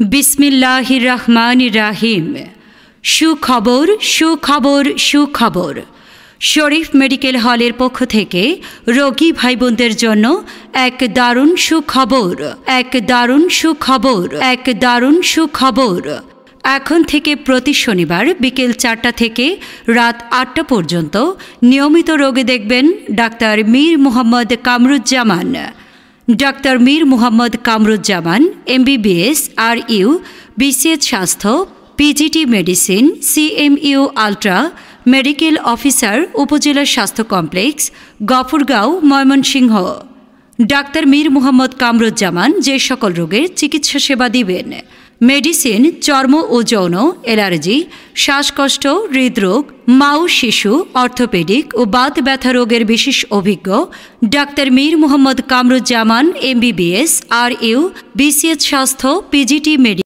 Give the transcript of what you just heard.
बिस्मिल्लाहिर रहमानिर रहीम। सुखबर सुखबर सुखबर। शरीफ medical हॉलेर पक्ष थेके रोगी भाई बोनदेर जन्य एक दारुण सुखबर एक दारुण सुखबर एक दारुण सुखबर। এখন থেকে প্রতি শনিবার বিকেল ৪টা থেকে রাত ৮টা পর্যন্ত নিয়মিত রোগী দেখবেন doctor Mir Mohammad Kamruzzaman. Doctor Mir Mohammad Kamruzzaman MBBS RU BCH স্বাস্থ্য PGT medicine CMU ultra medical officer উপজেলা স্বাস্থ্য কমপ্লেক্স গফরগাঁও ময়মনসিংহ। ডাক্তার মীর মোহাম্মদ কামরুজ্জামান যে সকল রোগের চিকিৎসা সেবা দিবেন মেডিসিন চর্ম ও যৌন অ্যালার্জি শ্বাসকষ্ট হৃদরোগ মা ও শিশু অর্থোপেডিক ও বাত ব্যথা রোগের বিশেষ অভিজ্ঞ doctor Mir Mohammad Kamruzzaman MBBS RU BCH স্বাস্থ্য PGT মেডিকেল